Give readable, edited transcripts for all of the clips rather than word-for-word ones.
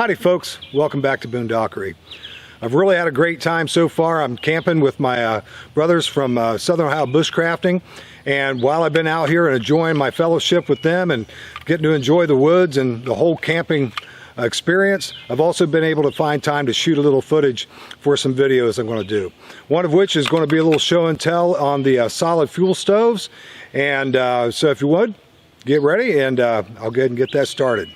Howdy folks, welcome back to Boonedockery. I've really had a great time so far. I'm camping with my brothers from Southern Ohio Bushcrafting, and while I've been out here and enjoying my fellowship with them and getting to enjoy the woods and the whole camping experience, I've also been able to find time to shoot a little footage for some videos I'm going to do. One of which is going to be a little show and tell on the solid fuel stoves, and so if you would, get ready and I'll go ahead and get that started.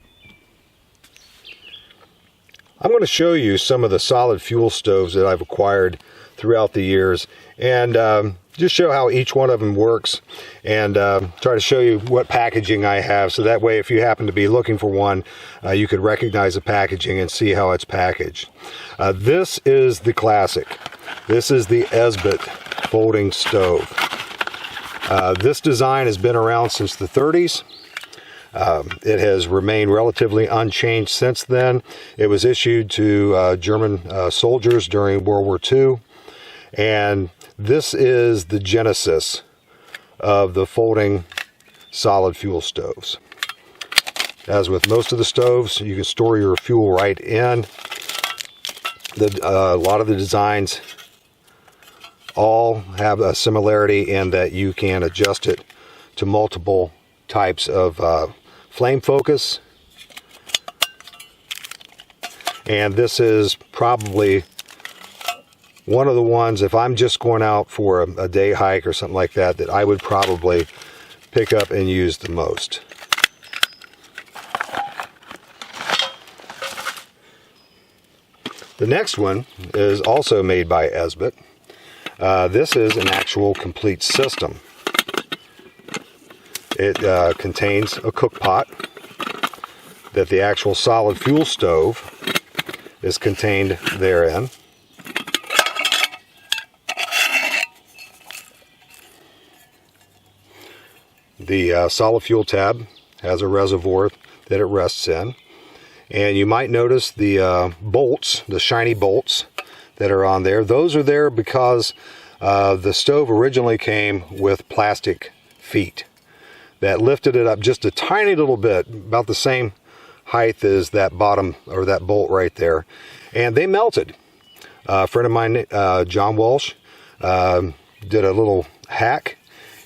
I'm going to show you some of the solid fuel stoves that I've acquired throughout the years, and just show how each one of them works, and try to show you what packaging I have, so that way if you happen to be looking for one, you could recognize the packaging and see how it's packaged. This is the classic. This is the Esbit folding stove. This design has been around since the 30s. It has remained relatively unchanged since then. It was issued to German soldiers during World War II, and this is the genesis of the folding solid fuel stoves. As with most of the stoves, you can store your fuel right in. A lot of the designs all have a similarity in that you can adjust it to multiple types of flame focus, and this is probably one of the ones, if I'm just going out for a day hike or something like that, that I would probably pick up and use the most. The next one is also made by Esbit. This is an actual complete system. It contains a cook pot that the actual solid fuel stove is contained therein. The solid fuel tab has a reservoir that it rests in, and you might notice the bolts, the shiny bolts that are on there. Those are there because the stove originally came with plastic feet that lifted it up just a tiny little bit, about the same height as that bottom, or that bolt right there, and they melted. A friend of mine, John Walsh, did a little hack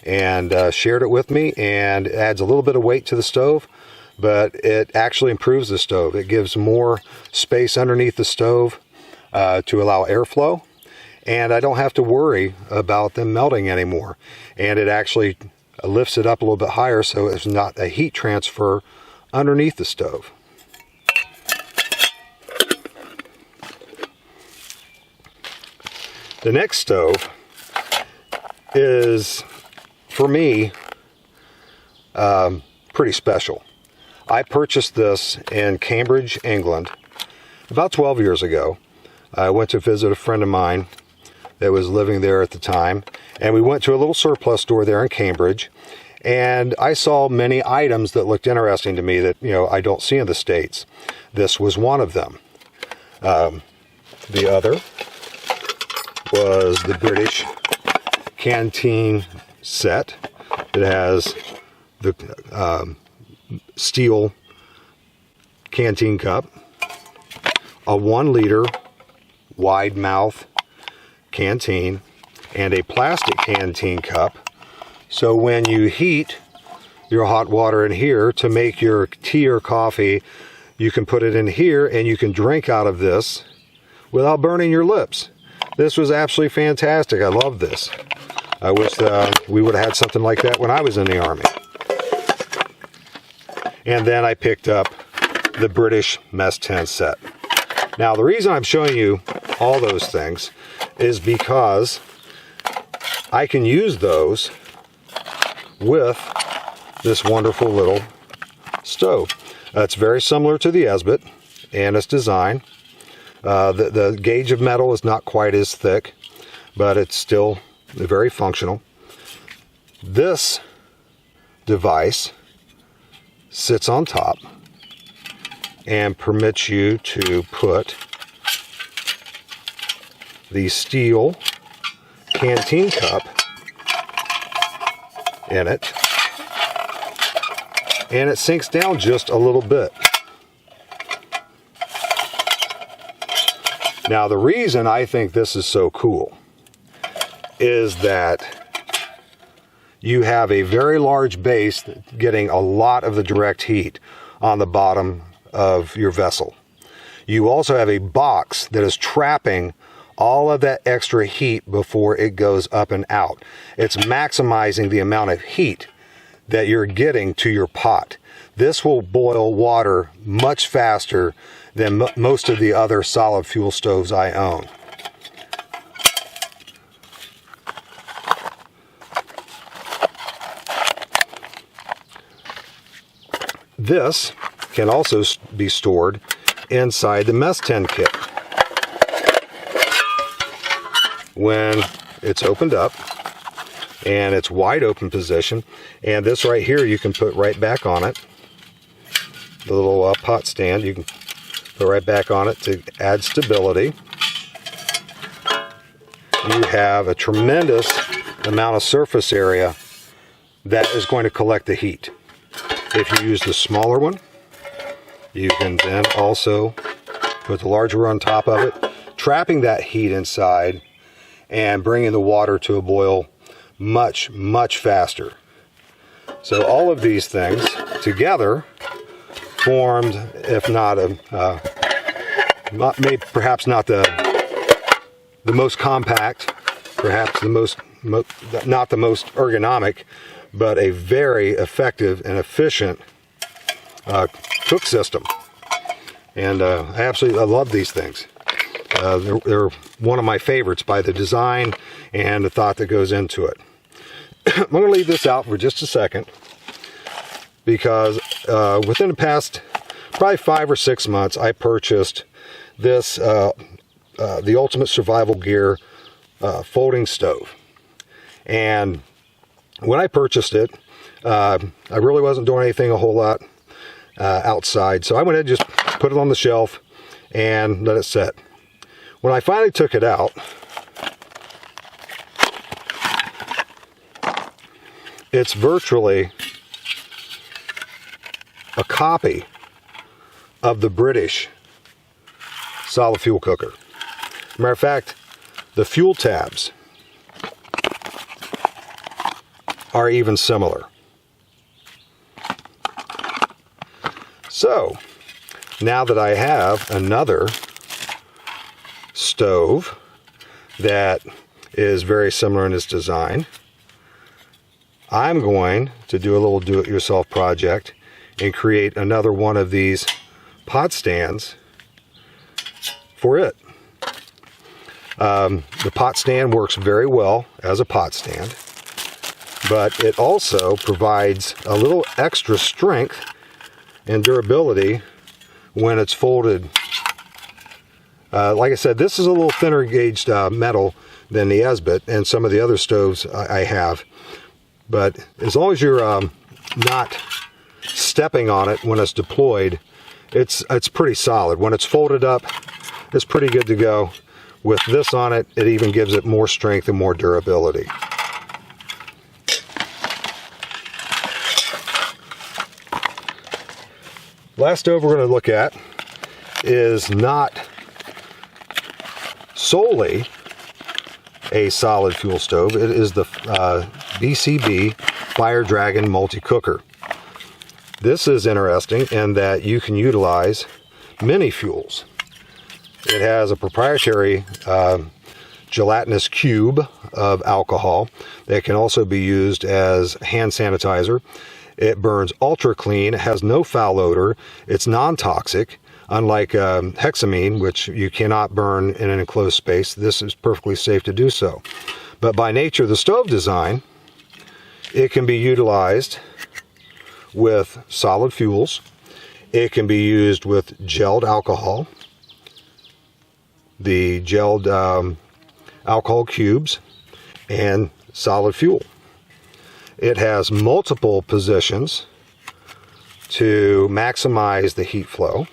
and shared it with me, and it adds a little bit of weight to the stove, but it actually improves the stove. It gives more space underneath the stove to allow airflow, and I don't have to worry about them melting anymore, and it actually lifts it up a little bit higher, so it's not a heat transfer underneath the stove. The next stove is, for me, pretty special. I purchased this in Cambridge, England, about 12 years ago. I went to visit a friend of mine that was living there at the time, and we went to a little surplus store there in Cambridge, and I saw many items that looked interesting to me that, you know, I don't see in the States. This was one of them. The other was the British canteen set. It has the steel canteen cup, a 1-liter wide mouth canteen, and a plastic canteen cup, so when you heat your hot water in here to make your tea or coffee, you can put it in here and you can drink out of this without burning your lips. This was absolutely fantastic. I love this. I wish we would have had something like that when I was in the Army. And then I picked up the British mess tent set. Now the reason I'm showing you all those things is because I can use those with this wonderful little stove. It's very similar to the Esbit and its design. The gauge of metal is not quite as thick, but it's still very functional. This device sits on top and permits you to put the steel canteen cup in it, and it sinks down just a little bit. Now, the reason I think this is so cool is that you have a very large base getting a lot of the direct heat on the bottom of your vessel. You also have a box that is trapping all of that extra heat before it goes up and out. It's maximizing the amount of heat that you're getting to your pot. This will boil water much faster than most of the other solid fuel stoves I own. This can also be stored inside the mess tin kit. When it's opened up and it's wide open position, and this right here you can put right back on it. The little pot stand, you can put right back on it to add stability. You have a tremendous amount of surface area that is going to collect the heat. If you use the smaller one, you can then also put the larger one on top of it, trapping that heat inside and bringing the water to a boil much, much faster. So all of these things together formed, if not perhaps not the most compact, perhaps not the most ergonomic, but a very effective and efficient cook system. And I love these things. They're one of my favorites by the design and the thought that goes into it. I'm going to leave this out for just a second because within the past probably 5 or 6 months I purchased this the Ultimate Survival Gear folding stove. And when I purchased it, I really wasn't doing anything a whole lot outside, so I went ahead and just put it on the shelf and let it set. When I finally took it out, it's virtually a copy of the British solid fuel cooker. Matter of fact, the fuel tabs are even similar. So, now that I have another stove that is very similar in its design, I'm going to do a little do-it-yourself project and create another one of these pot stands for it. The pot stand works very well as a pot stand, but it also provides a little extra strength and durability when it's folded. Like I said, this is a little thinner gauged metal than the Esbit and some of the other stoves I have, but as long as you're not stepping on it when it's deployed, it's pretty solid. When it's folded up, it's pretty good to go. With this on it, it even gives it more strength and more durability. Last stove we're going to look at is not solely a solid fuel stove. It is the BCB Fire Dragon multi-cooker. This is interesting in that you can utilize many fuels. It has a proprietary gelatinous cube of alcohol that can also be used as hand sanitizer. It burns ultra clean, it has no foul odor, it's non-toxic, unlike hexamine, which you cannot burn in an enclosed space. This is perfectly safe to do so. But by nature of the stove design, it can be utilized with solid fuels. It can be used with gelled alcohol, the gelled alcohol cubes, and solid fuel. It has multiple positions to maximize the heat flow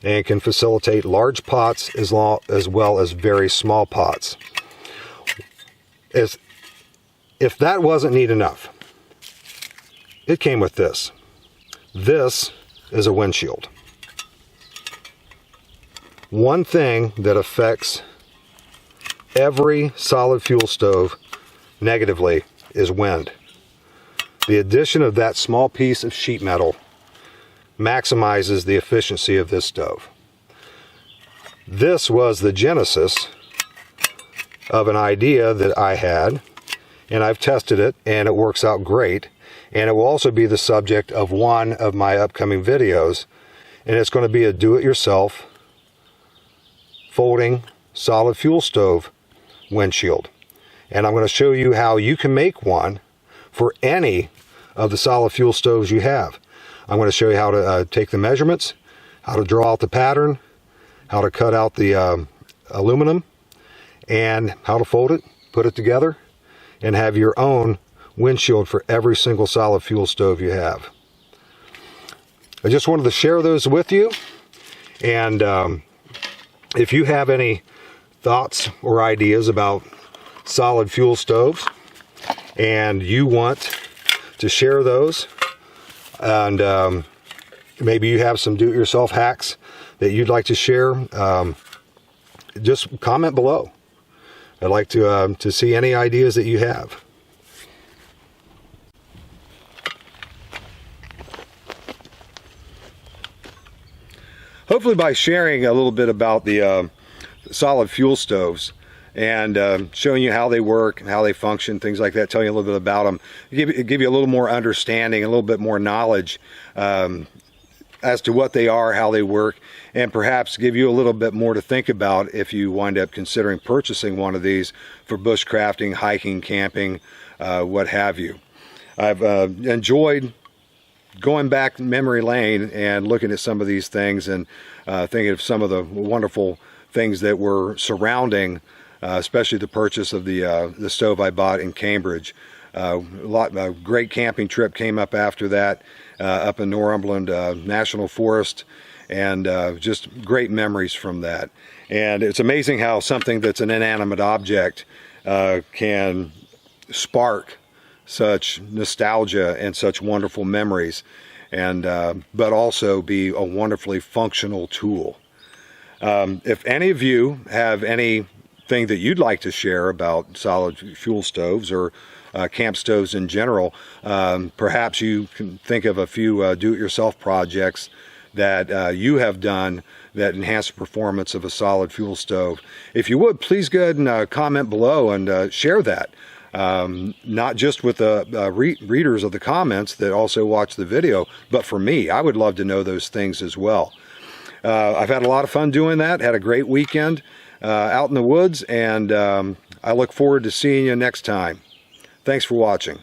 and can facilitate large pots as well as very small pots. If that wasn't neat enough, it came with this. This is a windshield. One thing that affects every solid fuel stove negatively is wind. The addition of that small piece of sheet metal maximizes the efficiency of this stove. This was the genesis of an idea that I had, and I've tested it and it works out great, and it will also be the subject of one of my upcoming videos, and it's going to be a do-it-yourself folding solid fuel stove windshield. And I'm going to show you how you can make one for any of the solid fuel stoves you have. I'm going to show you how to take the measurements, how to draw out the pattern, how to cut out the aluminum, and how to fold it, put it together, and have your own windshield for every single solid fuel stove you have. I just wanted to share those with you, and if you have any thoughts or ideas about solid fuel stoves and you want to share those, and maybe you have some do-it-yourself hacks that you'd like to share, just comment below. I'd like to see any ideas that you have. Hopefully by sharing a little bit about the solid fuel stoves and showing you how they work and how they function, things like that, telling you a little bit about them, give you a little more understanding, a little bit more knowledge as to what they are, how they work, and perhaps give you a little bit more to think about if you wind up considering purchasing one of these for bushcrafting, hiking, camping, what have you. I've enjoyed going back memory lane and looking at some of these things and thinking of some of the wonderful things that were surrounding, especially the purchase of the stove I bought in Cambridge. A great camping trip came up after that, up in Northumberland National Forest, and just great memories from that. And it's amazing how something that's an inanimate object can spark such nostalgia and such wonderful memories, and but also be a wonderfully functional tool. If any of you have anything that you'd like to share about solid fuel stoves or camp stoves in general, perhaps you can think of a few do-it-yourself projects that you have done that enhance the performance of a solid fuel stove. If you would, please go ahead and comment below and share that. Not just with the readers of the comments that also watch the video, but for me, I would love to know those things as well. I've had a lot of fun doing that, had a great weekend out in the woods, and I look forward to seeing you next time. Thanks for watching.